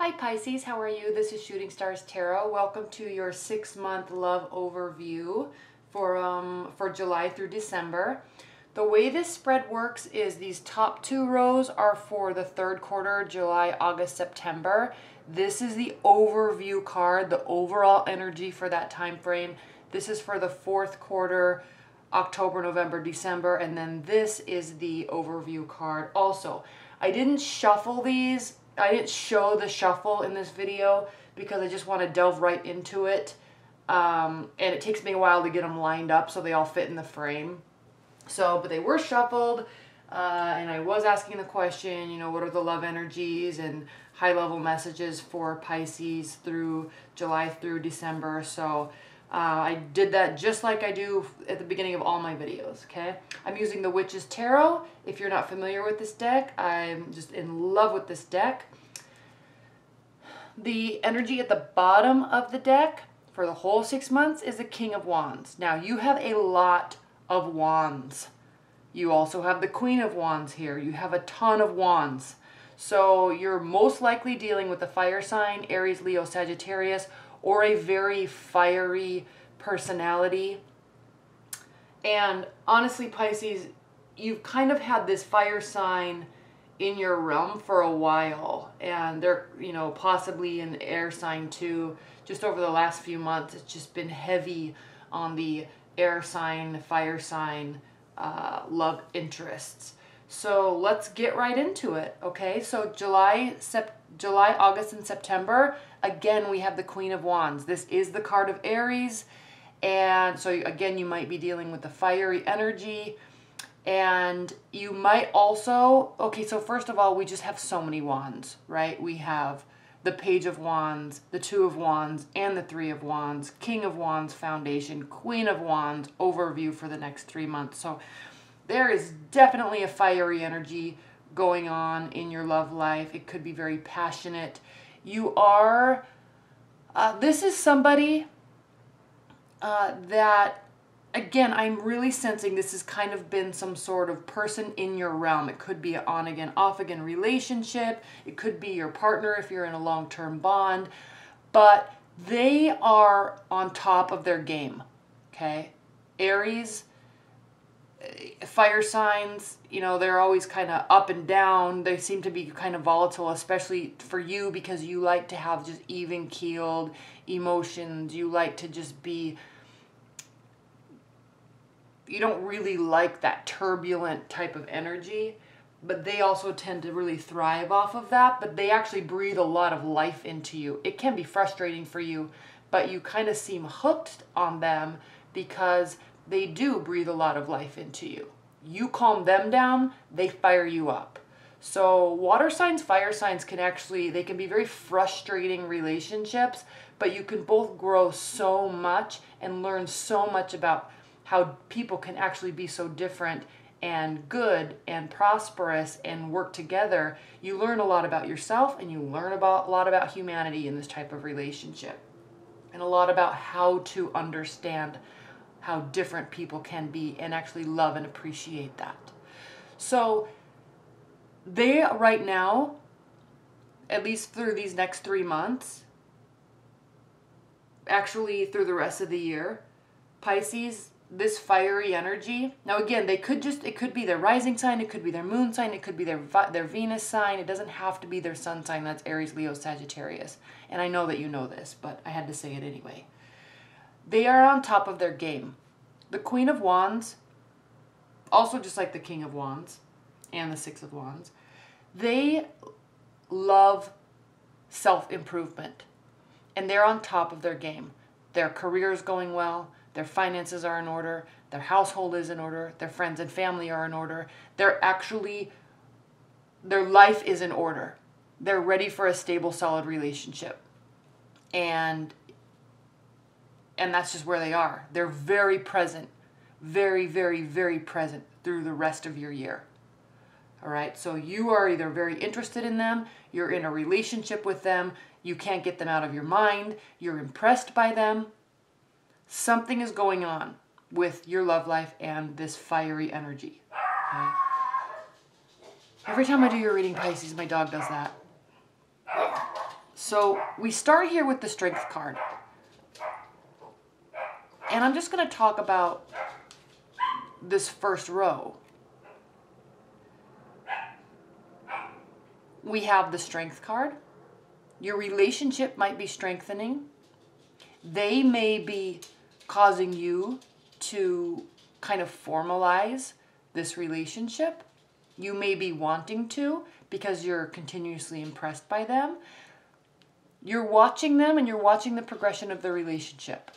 Hi Pisces, how are you? This is Shooting Stars Tarot. Welcome to your 6-month love overview for July through December. The way this spread works is these top 2 rows are for the 3rd quarter, July, August, September. This is the overview card, the overall energy for that time frame. This is for the 4th quarter, October, November, December, and then this is the overview card also. I didn't shuffle these. I didn't show the shuffle in this video because I just want to delve right into it. And it takes me a while to get them lined up so they all fit in the frame. But they were shuffled, and I was asking the question, you know, what are the love energies and high-level messages for Pisces through July through December. So I did that just like I do at the beginning of all my videos, okay? I'm using the Witch's Tarot. If you're not familiar with this deck, I'm just in love with this deck. The energy at the bottom of the deck for the whole 6 months is the King of Wands. Now, you have a lot of wands. You also have the Queen of Wands here. You have a ton of wands. So you're most likely dealing with a fire sign, Aries, Leo, Sagittarius, or a very fiery personality. And honestly, Pisces, you've kind of had this fire sign in your realm for a while, and they're, you know, possibly an air sign too. Just over the last few months, it's just been heavy on the air sign, fire sign, love interests. So let's get right into it, okay? So July, August, and September, again, we have the Queen of Wands. This is the card of Aries, and so again, you might be dealing with the fiery energy, and you might also, okay, so first of all, we just have so many wands, right? We have the Page of Wands, the 2 of Wands, and the 3 of Wands, King of Wands, Foundation, Queen of Wands, overview for the next 3 months. So there is definitely a fiery energy going on in your love life. It could be very passionate. You are, this is somebody that, again, I'm really sensing this has kind of been some sort of person in your realm. It could be an on again, off again relationship. It could be your partner if you're in a long-term bond. But they are on top of their game, okay? Aries, fire signs, you know, they're always kind of up and down. They seem to be kind of volatile, especially for you because you like to have just even-keeled emotions. You like to just be, you don't really like that turbulent type of energy, but they also tend to really thrive off of that, but they actually breathe a lot of life into you. It can be frustrating for you, but you kind of seem hooked on them because they do breathe a lot of life into you. You calm them down, they fire you up. So water signs, fire signs can actually, they can be very frustrating relationships, but you can both grow so much and learn so much about how people can actually be so different and good and prosperous and work together. You learn a lot about yourself, and you learn a lot about humanity in this type of relationship, and a lot about how to understand how different people can be and actually love and appreciate that. So they right now, at least through these next 3 months, actually through the rest of the year, Pisces, this fiery energy. Now again, it could be their rising sign, it could be their moon sign, it could be their Venus sign. It doesn't have to be their sun sign. That's Aries, Leo, Sagittarius. And I know that you know this, but I had to say it anyway. They are on top of their game. The Queen of Wands, also just like the King of Wands and the 6 of Wands, they love self-improvement, and they're on top of their game. Their career is going well, their finances are in order, their household is in order, their friends and family are in order. Their life is in order. They're ready for a stable, solid relationship. And that's just where they are. They're very present, very, very, very present through the rest of your year. All right, so you are either very interested in them, you're in a relationship with them, you can't get them out of your mind, you're impressed by them. Something is going on with your love life and this fiery energy. Okay? Every time I do your reading, Pisces, my dog does that. So we start here with the Strength card. And I'm just going to talk about this first row. We have the Strength card. Your relationship might be strengthening. They may be causing you to kind of formalize this relationship. You may be wanting to because you're continuously impressed by them. You're watching them and you're watching the progression of the relationship.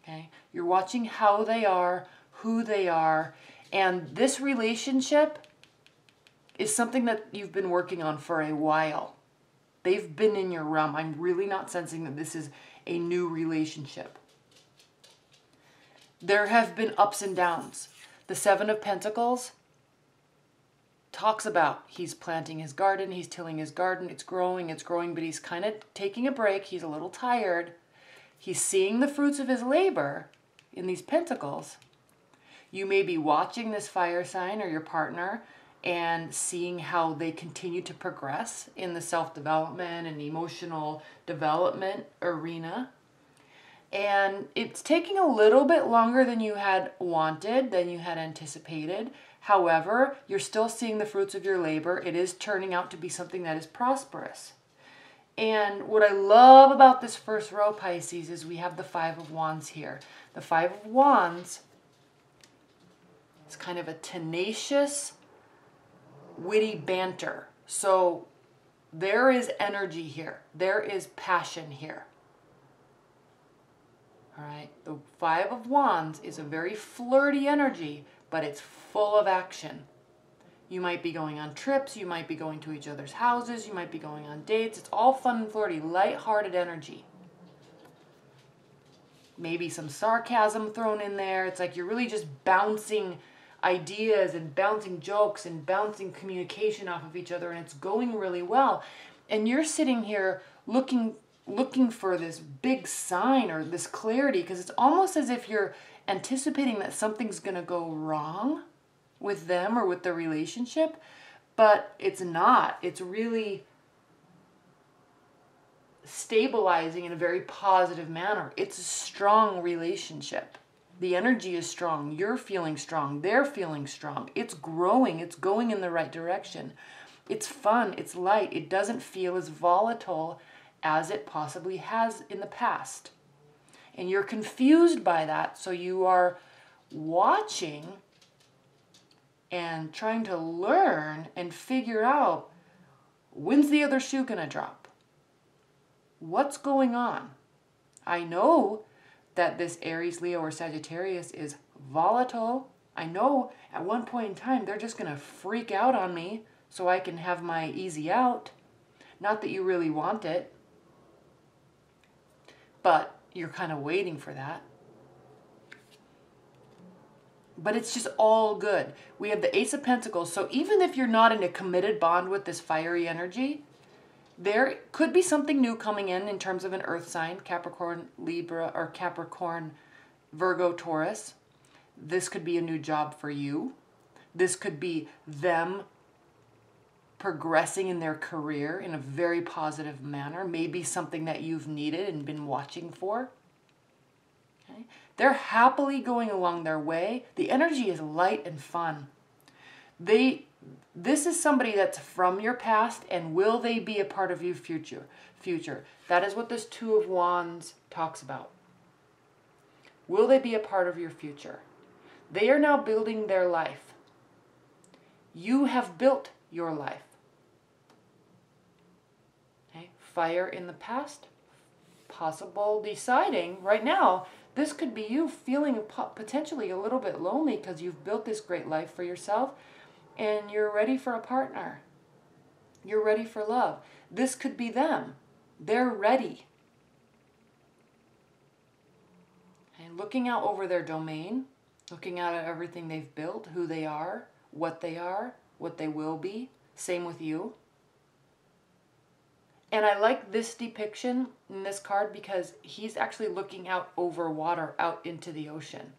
Okay? You're watching how they are, who they are, and this relationship is something that you've been working on for a while. They've been in your realm. I'm really not sensing that this is a new relationship. There have been ups and downs. The Seven of Pentacles talks about he's planting his garden, he's tilling his garden, it's growing, but he's kind of taking a break. He's a little tired. He's seeing the fruits of his labor in these pentacles. You may be watching this fire sign or your partner and seeing how they continue to progress in the self-development and emotional development arena. And it's taking a little bit longer than you had wanted, than you had anticipated. However, you're still seeing the fruits of your labor. It is turning out to be something that is prosperous. And what I love about this first row, Pisces, is we have the Five of Wands here. The Five of Wands is kind of a tenacious, witty banter. So there is energy here. There is passion here. All right. The Five of Wands is a very flirty energy, but it's full of action. You might be going on trips. You might be going to each other's houses. You might be going on dates. It's all fun and flirty, light-hearted energy. Maybe some sarcasm thrown in there. It's like you're really just bouncing ideas and bouncing jokes and bouncing communication off of each other, and it's going really well. And you're sitting here looking for this big sign or this clarity, because it's almost as if you're anticipating that something's going to go wrong with them or with the relationship, but it's not. It's really stabilizing in a very positive manner. It's a strong relationship. The energy is strong. You're feeling strong. They're feeling strong. It's growing. It's going in the right direction. It's fun. It's light. It doesn't feel as volatile as it possibly has in the past. And you're confused by that, so you are watching and trying to learn and figure out, when's the other shoe going to drop? What's going on? I know that this Aries, Leo, or Sagittarius is volatile. I know at one point in time they're just going to freak out on me so I can have my easy out. Not that you really want it, but you're kind of waiting for that. But it's just all good. We have the Ace of Pentacles. So even if you're not in a committed bond with this fiery energy, there could be something new coming in terms of an earth sign, Capricorn, Libra, or Capricorn, Virgo, Taurus. This could be a new job for you. This could be them progressing in their career in a very positive manner. Maybe something that you've needed and been watching for. Okay? They're happily going along their way. The energy is light and fun. This is somebody that's from your past, and will they be a part of your future? That is what this Two of Wands talks about. Will they be a part of your future? They are now building their life. You have built your life. Okay? Fire in the past, possible deciding right now. This could be you feeling potentially a little bit lonely because you've built this great life for yourself and you're ready for a partner. You're ready for love. This could be them. They're ready. And looking out over their domain, looking out at everything they've built, who they are, what they will be. Same with you. And I like this depiction in this card because he's actually looking out over water, out into the ocean.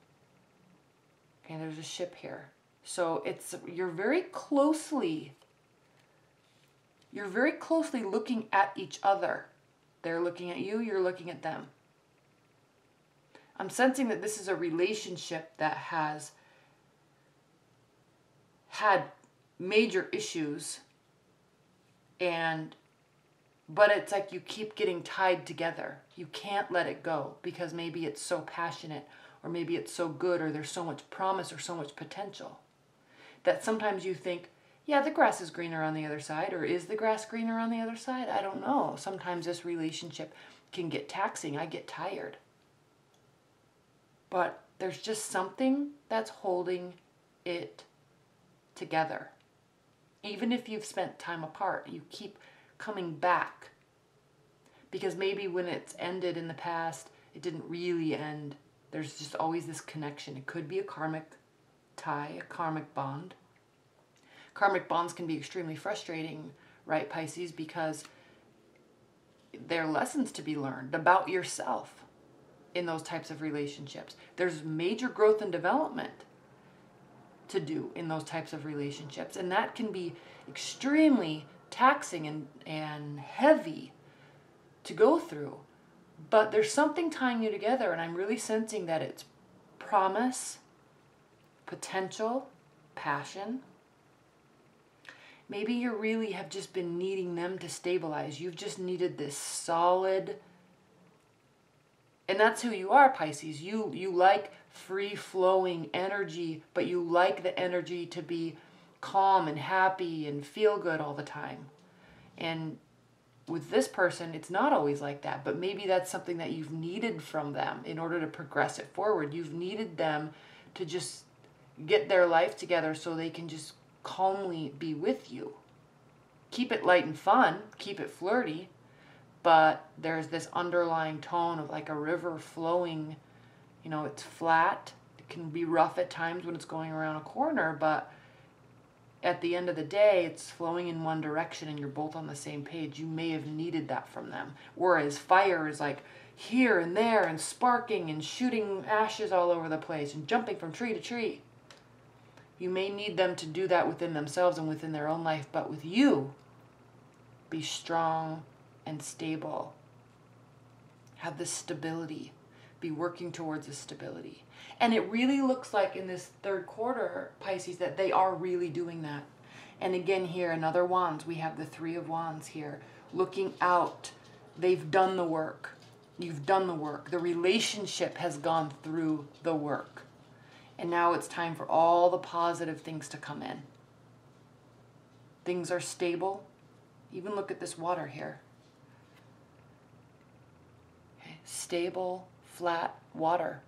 Okay, there's a ship here. So you're very closely looking at each other. They're looking at you, you're looking at them. I'm sensing that this is a relationship that has had major issues, but it's like you keep getting tied together. You can't let it go because maybe it's so passionate, or maybe it's so good, or there's so much promise or so much potential that sometimes you think, yeah, the grass is greener on the other side, or is the grass greener on the other side? I don't know. Sometimes this relationship can get taxing. I get tired. But there's just something that's holding it together. Even if you've spent time apart, you keep coming back. Because maybe when it's ended in the past, it didn't really end. There's just always this connection. It could be a karmic tie, a karmic bond. Karmic bonds can be extremely frustrating, right, Pisces? Because there are lessons to be learned about yourself in those types of relationships. There's major growth and development to do in those types of relationships. And that can be extremely taxing and heavy to go through. But there's something tying you together, and I'm really sensing that it's promise, potential, passion. Maybe you really have just been needing them to stabilize. You've just needed this solid, and that's who you are, Pisces. You like free-flowing energy, but you like the energy to be calm and happy and feel good all the time. And with this person, it's not always like that, but maybe that's something that you've needed from them in order to progress it forward. You've needed them to just get their life together so they can just calmly be with you. Keep it light and fun, keep it flirty, but there's this underlying tone of like a river flowing. You know, it's flat. It can be rough at times when it's going around a corner, but at the end of the day, it's flowing in one direction and you're both on the same page. You may have needed that from them. Whereas fire is like here and there and sparking and shooting ashes all over the place and jumping from tree to tree. You may need them to do that within themselves and within their own life, but with you, be strong and stable. Have this stability. Be working towards this stability. And it really looks like in this third quarter, Pisces, that they are really doing that. And again here, another wands. We have the Three of Wands here. Looking out. They've done the work. You've done the work. The relationship has gone through the work. And now it's time for all the positive things to come in. Things are stable. Even look at this water here. Okay. Stable, flat water.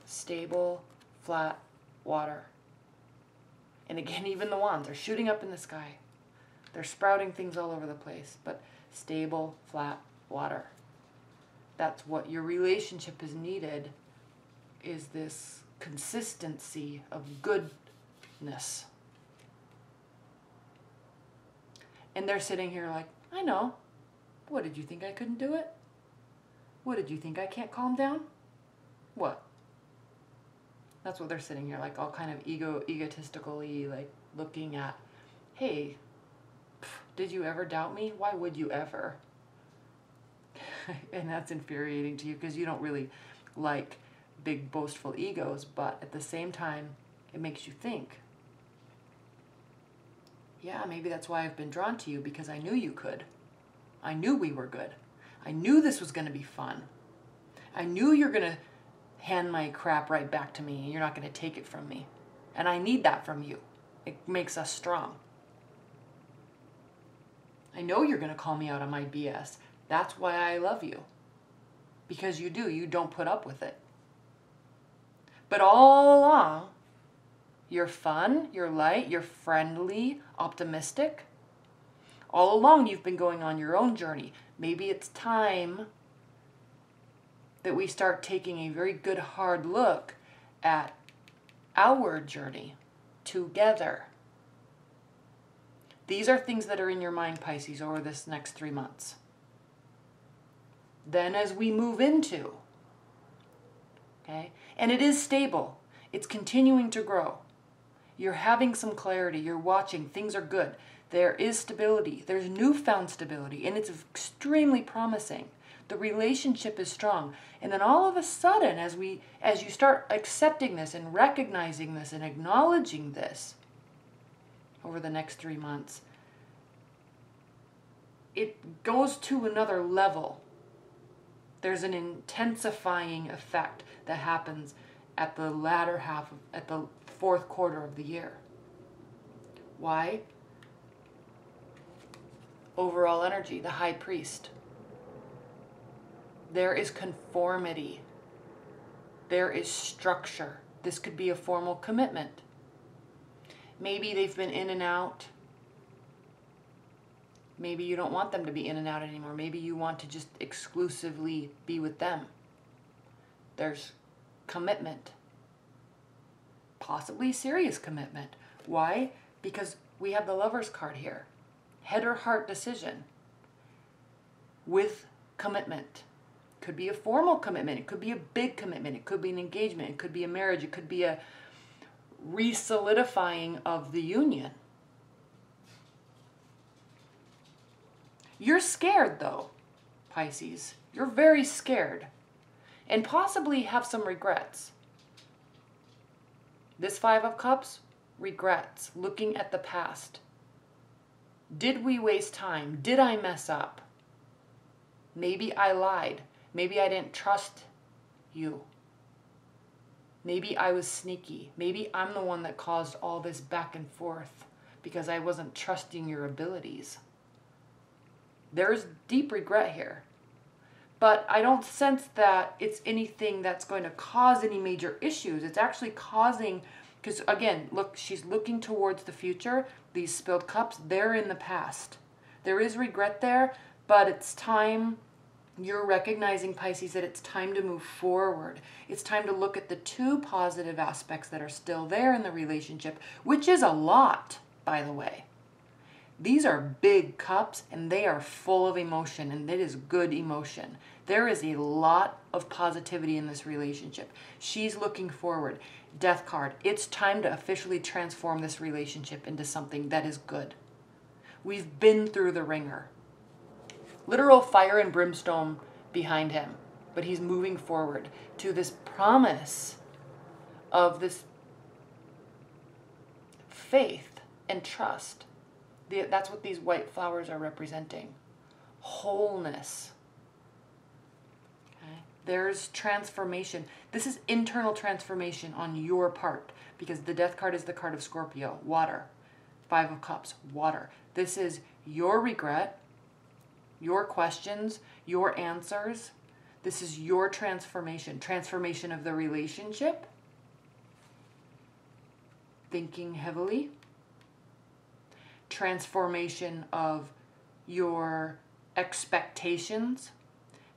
Stable, flat water. And again, even the wands are shooting up in the sky. They're sprouting things all over the place. But stable, flat water. That's what your relationship is needed, is this consistency of goodness. And they're sitting here like, I know. What, did you think I couldn't do it? What, did you think I can't calm down? What? That's what they're sitting here like, all kind of egotistically like looking at, hey, did you ever doubt me? Why would you ever? And that's infuriating to you because you don't really like big boastful egos, but at the same time, it makes you think. Yeah, maybe that's why I've been drawn to you, because I knew you could. I knew we were good. I knew this was going to be fun. I knew you're going to hand my crap right back to me and you're not going to take it from me. And I need that from you. It makes us strong. I know you're going to call me out on my BS. That's why I love you. Because you do. You don't put up with it. But all along, you're fun, you're light, you're friendly, optimistic. All along, you've been going on your own journey. Maybe it's time that we start taking a very good hard look at our journey together. These are things that are in your mind, Pisces, over this next 3 months. Then as we move into, okay, and it is stable. It's continuing to grow. You're having some clarity. You're watching. Things are good. There is stability. There's newfound stability, and it's extremely promising. The relationship is strong. And then all of a sudden, as you start accepting this and recognizing this and acknowledging this over the next 3 months, it goes to another level. There's an intensifying effect that happens at the latter half, at the fourth quarter of the year. Why? Overall energy, the high priest. There is conformity. There is structure. This could be a formal commitment. Maybe they've been in and out. Maybe you don't want them to be in and out anymore. Maybe you want to just exclusively be with them. There's commitment. Possibly serious commitment. Why? Because we have the Lover's card here. Head or heart decision with commitment. Could be a formal commitment. It could be a big commitment. It could be an engagement. It could be a marriage. It could be a re-solidifying of the union. You're scared though, Pisces. You're very scared and possibly have some regrets. This Five of Cups, regrets, looking at the past. Did we waste time? Did I mess up? Maybe I lied. Maybe I didn't trust you. Maybe I was sneaky. Maybe I'm the one that caused all this back and forth because I wasn't trusting your abilities. There's deep regret here. But I don't sense that it's anything that's going to cause any major issues. It's actually causing, because again, look, she's looking towards the future. These spilled cups, they're in the past. There is regret there, but it's time. You're recognizing, Pisces, that it's time to move forward. It's time to look at the two positive aspects that are still there in the relationship, which is a lot, by the way. These are big cups, and they are full of emotion, and it is good emotion. There is a lot of positivity in this relationship. She's looking forward. Death card. It's time to officially transform this relationship into something that is good. We've been through the ringer. Literal fire and brimstone behind him, but he's moving forward to this promise of this faith and trust. That's what these white flowers are representing. Wholeness. Okay? There's transformation. This is internal transformation on your part, because the Death card is the card of Scorpio, water. Five of Cups, water. This is your regret, your questions, your answers. This is your transformation. Transformation of the relationship. Thinking heavily. Transformation of your expectations.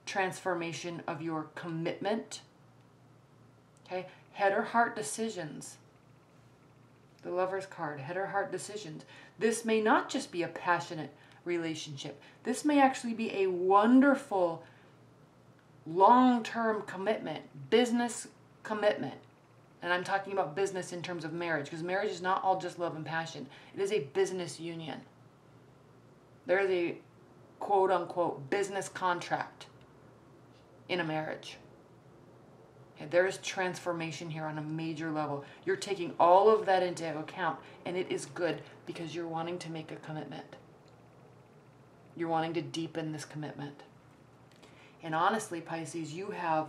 Transformation of your commitment. Okay? Head or heart decisions. The Lover's card, head or heart decisions. This may not just be a passionate relationship. This may actually be a wonderful long-term commitment, business commitment. And I'm talking about business in terms of marriage, because marriage is not all just love and passion. It is a business union. There is a quote-unquote business contract in a marriage. Okay, there is transformation here on a major level. You're taking all of that into account, and it is good because you're wanting to make a commitment. You're wanting to deepen this commitment. And honestly, Pisces, you have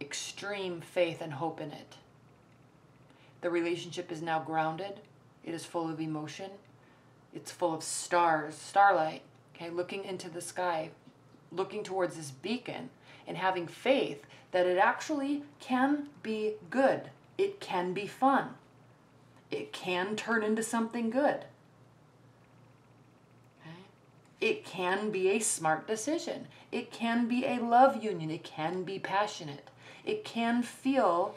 extreme faith and hope in it. The relationship is now grounded. It is full of emotion. It's full of stars, starlight, okay, looking into the sky, looking towards this beacon and having faith that it actually can be good. It can be fun. It can turn into something good. It can be a smart decision. It can be a love union. It can be passionate. It can feel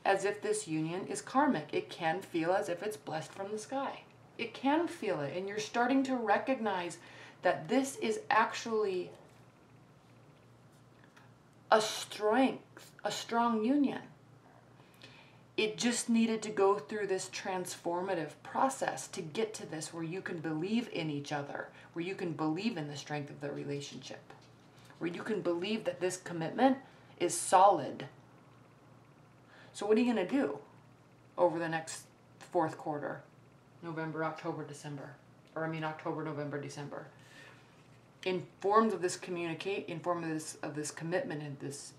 as if this union is karmic. It can feel as if it's blessed from the sky. It can feel it. And you're starting to recognize that this is actually a strong union. it just needed to go through this transformative process to get to this where you can believe in each other, where you can believe in the strength of the relationship, where you can believe that this commitment is solid. So what are you going to do over the next fourth quarter? November, October, December. October, November, December. In forms of this of this commitment and this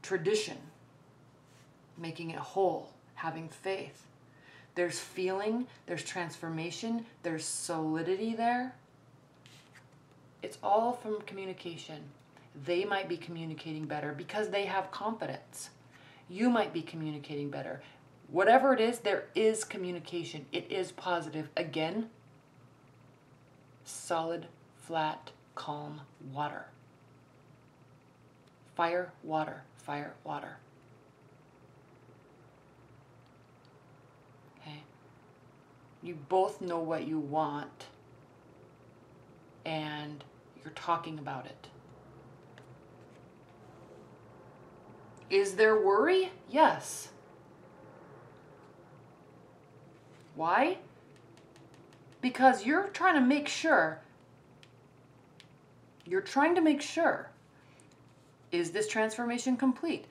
tradition, making it whole, having faith. There's feeling, there's transformation, there's solidity there. It's all from communication. They might be communicating better because they have confidence. You might be communicating better. Whatever it is, there is communication. It is positive. Again, solid, flat, calm water. Fire, water, fire, water. Okay? You both know what you want, and you're talking about it. Is there worry? Yes. Why? Because you're trying to make sure. Is this transformation complete?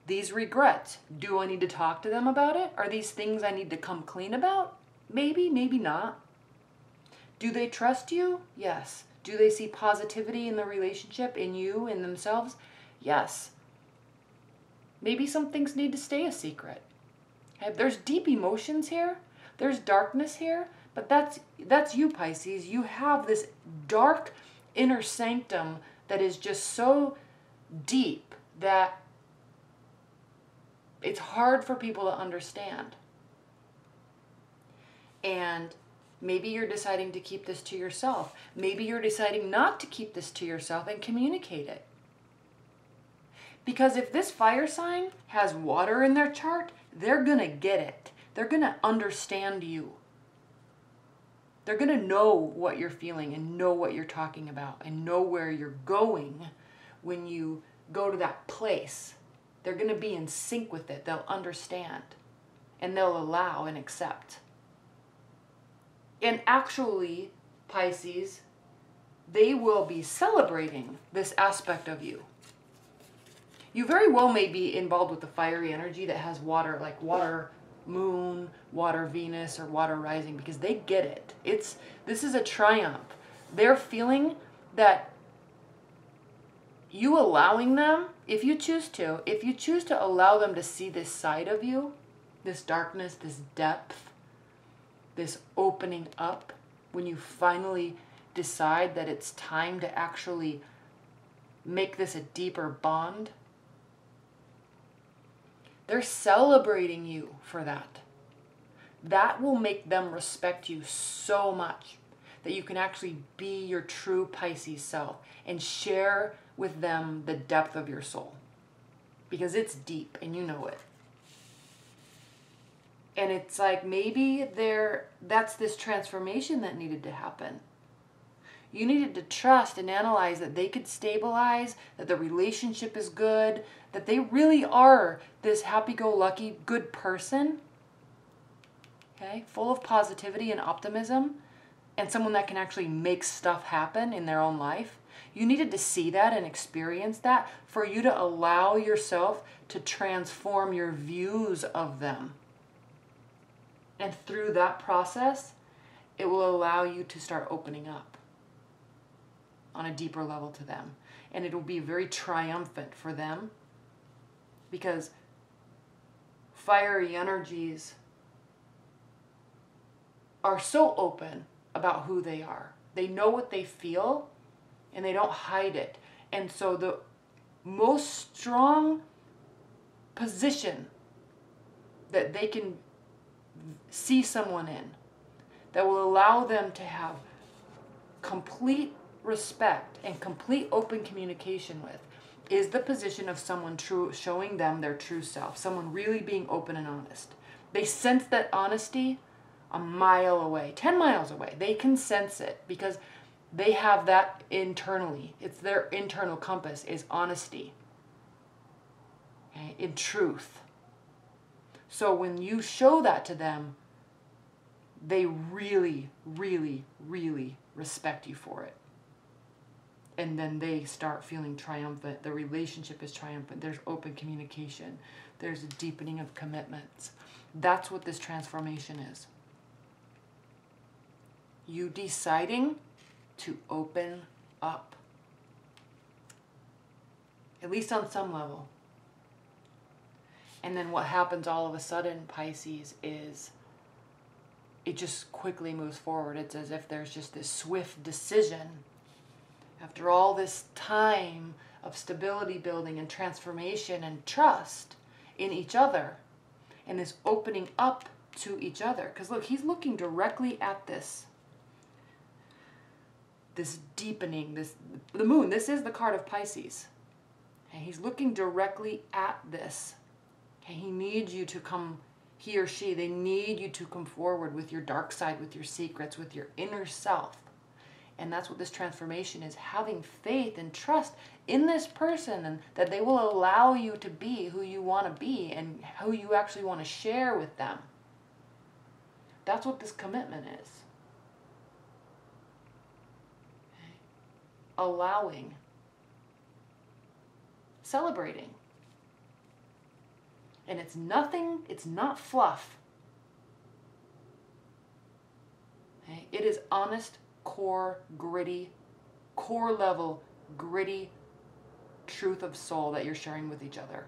These regrets, do I need to talk to them about it? Are these things I need to come clean about? Maybe, maybe not. Do they trust you? Yes. Do they see positivity in the relationship, in you, in themselves? Yes. Maybe some things need to stay a secret. Okay? There's deep emotions here. There's darkness here. But that's you, Pisces. You have this dark inner sanctum that is just so deep that it's hard for people to understand. And maybe you're deciding to keep this to yourself. Maybe you're deciding not to keep this to yourself and communicate it. Because if this fire sign has water in their chart, they're going to get it. They're going to understand you. They're going to know what you're feeling and know what you're talking about and know where you're going when you go to that place. They're going to be in sync with it. They'll understand and they'll allow and accept. And actually, Pisces, they will be celebrating this aspect of you. You very well may be involved with the fiery energy that has water, like water moon, water Venus, or water rising, because they get it. This is a triumph. They're feeling that you allowing them, if you choose to allow them to see this side of you, this darkness, this depth, this opening up, when you finally decide that it's time to actually make this a deeper bond, they're celebrating you for that. That will make them respect you so much that you can actually be your true Pisces self and share with them the depth of your soul. Because it's deep and you know it. And it's like maybe that's this transformation that needed to happen. You needed to trust and analyze that they could stabilize, that the relationship is good, that they really are this happy-go-lucky good person, okay, full of positivity and optimism, and someone that can actually make stuff happen in their own life. You needed to see that and experience that for you to allow yourself to transform your views of them. And through that process, it will allow you to start opening up on a deeper level to them. And it will be very triumphant for them because fiery energies are so open about who they are. They know what they feel and they don't hide it. And so the most strong position that they can see someone in that will allow them to have complete respect and complete open communication with is the position of someone showing them their true self, someone really being open and honest. They sense that honesty a mile away, 10 miles away. They can sense it because they have that internally. It's their internal compass is honesty, okay, in truth. So when you show that to them, they really, really, really respect you for it. And then they start feeling triumphant. The relationship is triumphant. There's open communication. There's a deepening of commitments. That's what this transformation is. You deciding to open up. At least on some level. And then what happens all of a sudden, Pisces, is it just quickly moves forward. It's as if there's just this swift decision after all this time of stability building and transformation and trust in each other and this opening up to each other. Because look, he's looking directly at this deepening, the moon. This is the card of Pisces. And he's looking directly at this. And he needs you to come, he or she, they need you to come forward with your dark side, with your secrets, with your inner self. And that's what this transformation is, having faith and trust in this person, and that they will allow you to be who you want to be and who you actually want to share with them. That's what this commitment is. Okay. Allowing. Celebrating. And it's nothing, it's not fluff. Okay. It is honest, core, gritty, core level, gritty truth of soul that you're sharing with each other.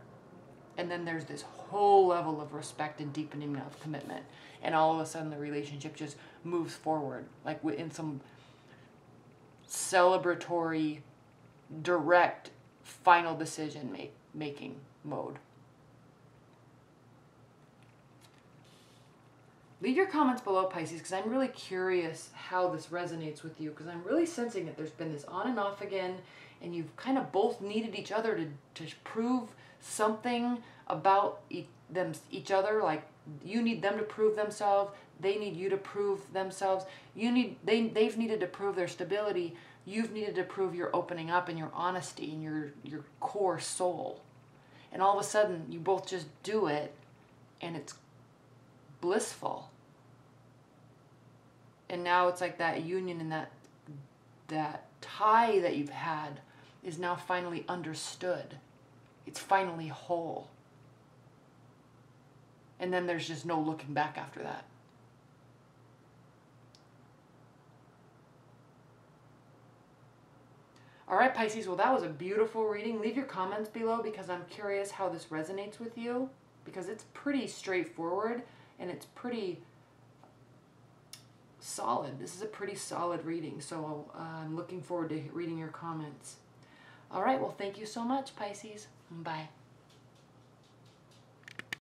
And then there's this whole level of respect and deepening of commitment. And all of a sudden the relationship just moves forward, like in some celebratory, direct, final decision making mode. Leave your comments below, Pisces, because I'm really curious how this resonates with you, because I'm really sensing that there's been this on and off again, and you've kind of both needed each other to prove something about each other. Like, you need them to prove themselves, they need you to prove themselves, they've needed to prove their stability, you've needed to prove your opening up and your honesty and your core soul. And all of a sudden, you both just do it, and it's blissful. And now it's like that union and that tie that you've had is now finally understood. It's finally whole. And then there's just no looking back after that. All right, Pisces, well, that was a beautiful reading. Leave your comments below, because I'm curious how this resonates with you, because it's pretty straightforward. And it's pretty solid. This is a pretty solid reading. So I'm looking forward to reading your comments. All right. Well, thank you so much, Pisces. Bye.